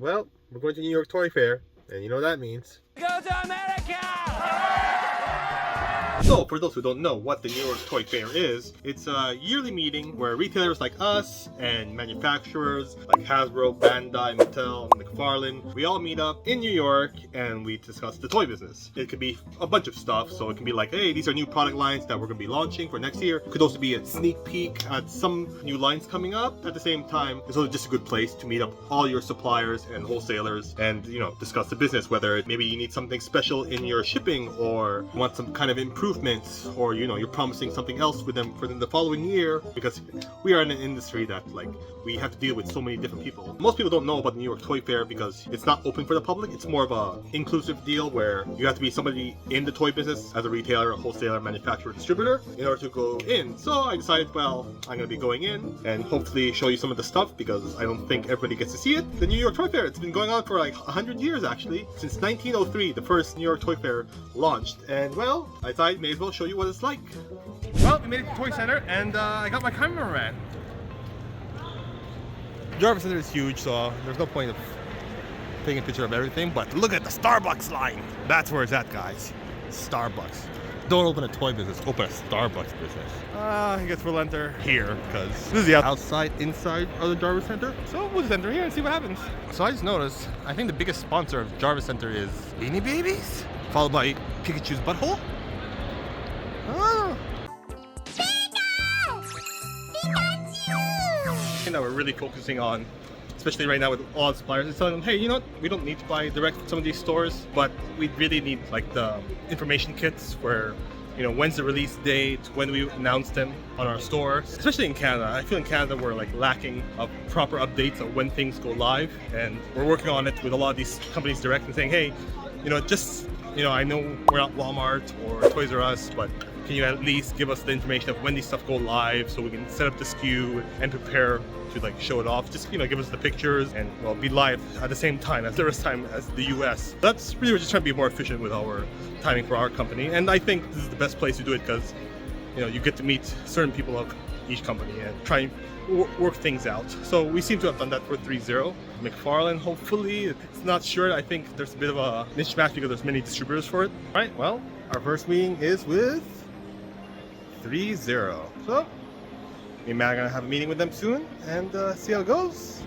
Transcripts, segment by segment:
Well, we're going to New York Toy Fair, and you know what that means. Go to America! So, for those who don't know what the New York Toy Fair is, it's a yearly meeting where retailers like us and manufacturers like Hasbro, Bandai, Mattel, Mcfarlane, we all meet up in New York and we discuss the toy business. It could be a bunch of stuff, so it can be like, hey, these are new product lines that we're going to be launching for next year. It could also be a sneak peek at some new lines coming up. At the same time, it's also just a good place to meet up all your suppliers and wholesalers and, you know, discuss the business, whether maybe you need something special in your shipping or want some kind of improvements, or you know, you're promising something else with them for the following year, because we are in an industry that like we have to deal with so many different people. Most people don't know about the New York Toy Fair because it's not open for the public. It's more of a inclusive deal where you have to be somebody in the toy business as a retailer, a wholesaler, manufacturer, distributor in order to go in. So I decided, well, I'm gonna be going in and hopefully show you some of the stuff because I don't think everybody gets to see it. The New York Toy Fair, it's been going on for like 100 years actually. Since 1903, the first New York Toy Fair launched, and well, I thought I may as well show you what it's like. Well, we made it to Toy Center and I got my cameraman. Jarvis Center is huge, so there's no point of taking a picture of everything, but look at the Starbucks line. That's where it's at, guys. Starbucks. Don't open a toy business, open a Starbucks business. I guess we'll enter here because this is the outside, inside of the Jarvis Center. So we'll just enter here and see what happens. So I just noticed, I think the biggest sponsor of Jarvis Center is Beanie Babies, followed by Pikachu's butthole. Oh. That we're really focusing on, especially right now with all the suppliers, is telling them, hey, you know what, we don't need to buy direct from some of these stores, but we really need like the information kits where, you know, when's the release date, when we announce them on our store. Especially in Canada, I feel in Canada we're like lacking of proper updates of when things go live, and we're working on it with a lot of these companies direct and saying, hey, you know, just, you know, I know we're not Walmart or Toys R Us, but can you at least give us the information of when these stuff go live so we can set up the SKU and prepare to like show it off? Just, you know, give us the pictures and, well, be live at the same time as the rest time as the US. That's really, we're just trying to be more efficient with our timing for our company, and I think this is the best place to do it because, you know, you get to meet certain people of each company and try and work things out. So we seem to have done that for 3.0. Mcfarlane, hopefully, it's not sure. I think there's a bit of a mismatch because there's many distributors for it. All right, well, our first meeting is with 3.0. So me and Matt are gonna have a meeting with them soon and see how it goes.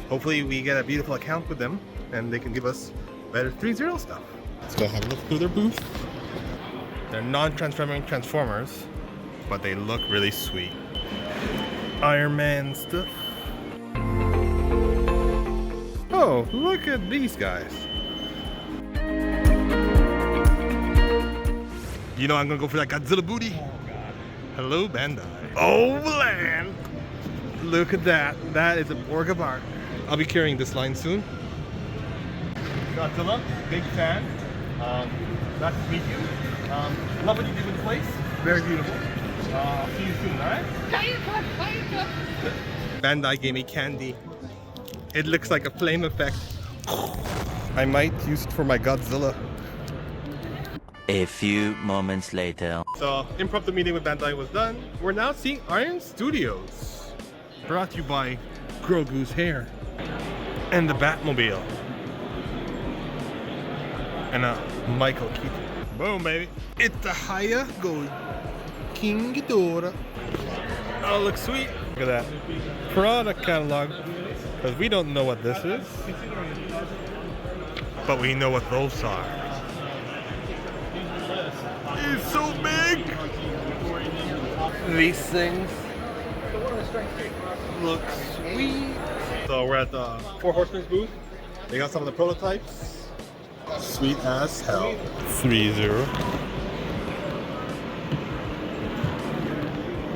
Hopefully we get a beautiful account with them and they can give us better 3.0 stuff. Let's go have a look through their booth. They're non-transforming Transformers, but they look really sweet. Iron Man stuff. Oh, look at these guys. You know I'm gonna go for that Godzilla booty. Hello, Bandai. Oh man! Look at that. That is a work of art. I'll be carrying this line soon. Godzilla, big fan. Nice to meet you. Love what you did with the place. Very beautiful. See you soon, alright? Bandai gave me candy. It looks like a flame effect. I might use it for my Godzilla. A few moments later. So, impromptu meeting with Bandai was done. We're now seeing Iron Studios. Brought to you by Grogu's hair. And the Batmobile. And Michael Keaton. Boom, baby. It's the Haya Go King Ghidorah. Oh, looks sweet. Look at that. Product catalog. Because we don't know what this is. But we know what those are. It's so big! These things look sweet. So we're at the Four Horsemen's booth. They got some of the prototypes. Sweet as hell. 3.0.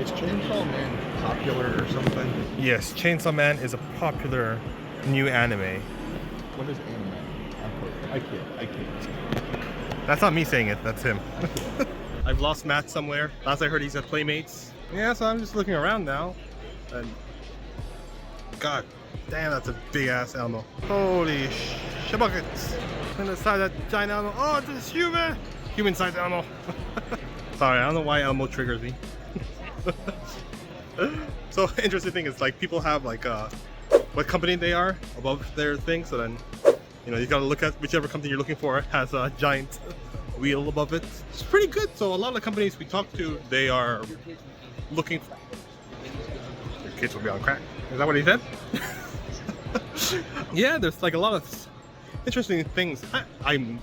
Is Chainsaw Man popular or something? Yes, Chainsaw Man is a popular new anime. What is anime? I can't. That's not me saying it, that's him. I've lost Matt somewhere. Last I heard he's at Playmates. Yeah, so I'm just looking around now. And God damn, that's a big ass Elmo. Holy shabuckets. And the side of that giant Elmo. Oh, it's a human! Human sized Elmo. Sorry, I don't know why Elmo triggers me. So interesting thing is like people have like what company they are above their thing. So then, you know, you gotta look at whichever company you're looking for has a giant wheel above it. It's pretty good. So a lot of the companies we talk to, they are looking for... Your kids will be on crack. Is that what he said? Yeah, there's like a lot of interesting things. I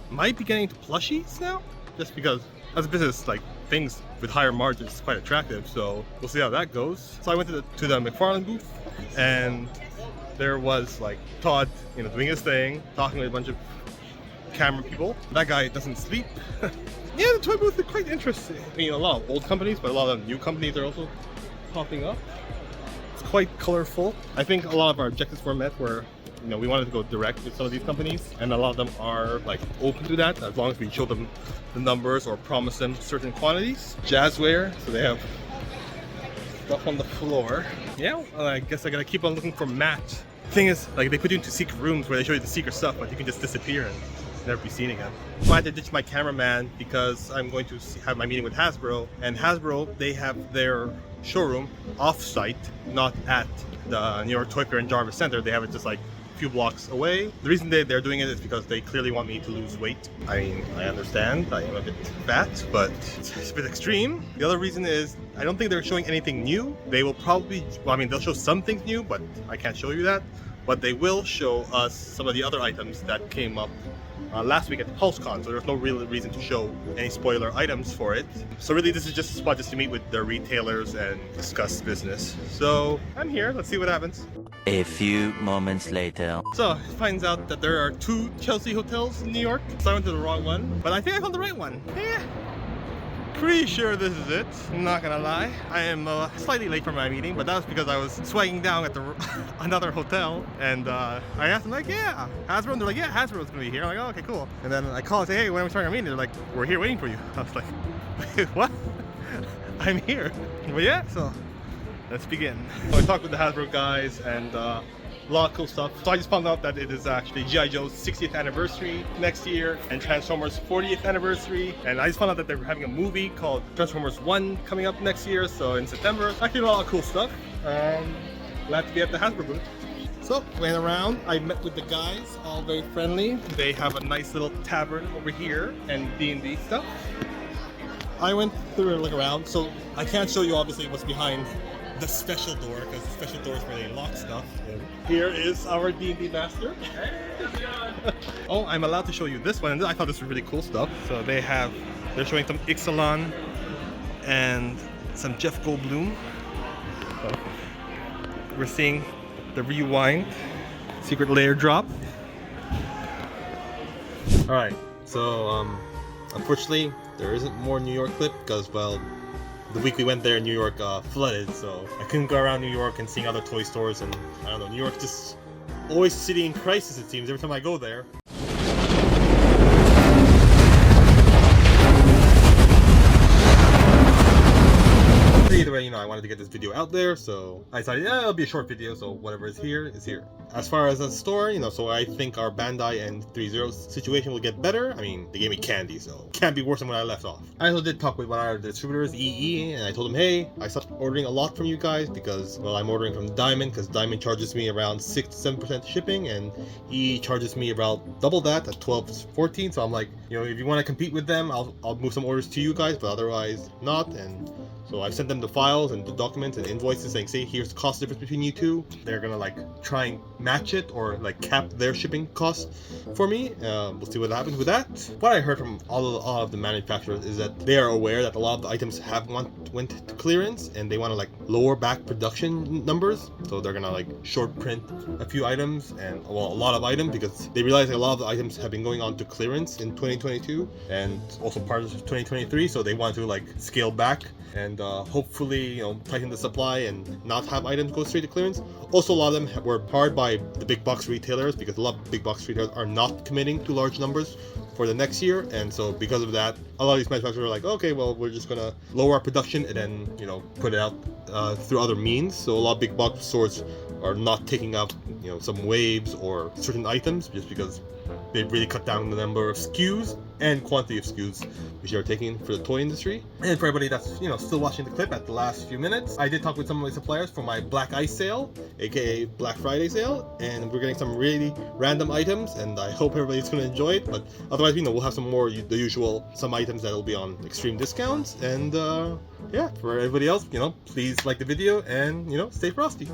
might be getting into plushies now, just because as a business, like things with higher margins is quite attractive. So we'll see how that goes. So I went to the Mcfarlane booth, and there was like Todd, you know, doing his thing, talking with a bunch of camera people. That guy doesn't sleep. Yeah, the toy booth is quite interesting. I mean, a lot of old companies, but a lot of new companies are also popping up. It's quite colorful. I think a lot of our objectives were met where, you know, we wanted to go direct with some of these companies, and a lot of them are like open to that as long as we show them the numbers or promise them certain quantities. Jazzware, so they have stuff on the floor. Yeah, I guess I gotta keep on looking for Matt. Thing is, like, they put you into secret rooms where they show you the secret stuff, but you can just disappear and never be seen again. I had to ditch my cameraman because I'm going to have my meeting with Hasbro, and Hasbro, they have their showroom off-site, not at the New York Toy Fair in Jarvis Center. They have it just like a few blocks away. The reason they're doing it is because they clearly want me to lose weight. I mean, I understand, I am a bit fat, but it's a bit extreme. The other reason is I don't think they're showing anything new. They will probably, well, I mean, they'll show some things new, but I can't show you that. But they will show us some of the other items that came up last week at the PulseCon, so there's no real reason to show any spoiler items for it. So really this is just a spot just to meet with the retailers and discuss business. So I'm here, let's see what happens. A few moments later. So it finds out that there are 2 Chelsea hotels in New York. So I went to the wrong one, but I think I found the right one. Yeah. Pretty sure this is it, I'm not gonna lie. I am slightly late for my meeting, but that was because I was swagging down at the another hotel, and I asked them, like, yeah, Hasbro, and they're like, yeah, Hasbro's gonna be here. I'm like, oh, okay, cool. And then I call and say, hey, when are we starting our meeting? They're like, we're here waiting for you. I was like, wait, what? I'm here. But yeah, so let's begin. So I talked with the Hasbro guys, and a lot of cool stuff. So I just found out that it is actually G.I. Joe's 60th anniversary next year and Transformers 40th anniversary. And I just found out that they're having a movie called Transformers 1 coming up next year, so in September. Actually, a lot of cool stuff. Glad to be at the Hasbro booth. So, went around, I met with the guys, all very friendly. They have a nice little tavern over here and D&D stuff. I went through and look around, so I can't show you obviously what's behind the special door, because the special door is where they lock stuff. And here is our D&D master. Oh, I'm allowed to show you this one, and I thought this was really cool stuff. So they're showing some Ixalan and some Jeff Goldblum. So we're seeing the Rewind secret layer drop. Alright, so unfortunately there isn't more New York clip because, well, the week we went there, New York flooded, so I couldn't go around New York and seeing other toy stores, and I don't know, New York just always a city in crisis, it seems, every time I go there. Either way, you know, I wanted to get this video out there, so I decided, yeah, it'll be a short video, so whatever is here is here. As far as the store, you know, so I think our Bandai and 3.0 situation will get better. I mean, they gave me candy, so can't be worse than when I left off. I also did talk with one of our distributors, EE, and I told him, hey, I stopped ordering a lot from you guys because, well, I'm ordering from Diamond, because Diamond charges me around 6 to 7% shipping, and EE charges me about double that at 12 to 14, so I'm like, you know, if you want to compete with them, I'll move some orders to you guys, but otherwise not. And so I've sent them the files and the documents and invoices saying, say, here's the cost difference between you two. They're gonna like try and match it or like cap their shipping costs for me. We'll see what happens with that. What I heard from all of the manufacturers is that they are aware that a lot of the items went to clearance, and they want to like lower back production numbers. So they're gonna like short print a few items, and well, a lot of items, because they realize that a lot of the items have been going on to clearance in 2022 and also part of 2023. So they want to like scale back and hopefully, you know, tighten the supply and not have items go straight to clearance. Also, a lot of them were powered by the big box retailers, because a lot of big box retailers are not committing to large numbers for the next year, and so because of that, a lot of these manufacturers are like, okay, well, we're just gonna lower our production and then, you know, put it out through other means. So a lot of big box stores are not taking out, you know, some waves or certain items just because they really cut down the number of SKUs and quantity of SKUs which they are taking for the toy industry. And for everybody that's, you know, still watching the clip at the last few minutes, I did talk with some of my suppliers for my Black Ice sale, aka Black Friday sale, and we're getting some really random items, and I hope everybody's going to enjoy it. But otherwise, you know, we'll have some more the usual, some items that will be on extreme discounts. And yeah, for everybody else, you know, please like the video and, you know, stay frosty.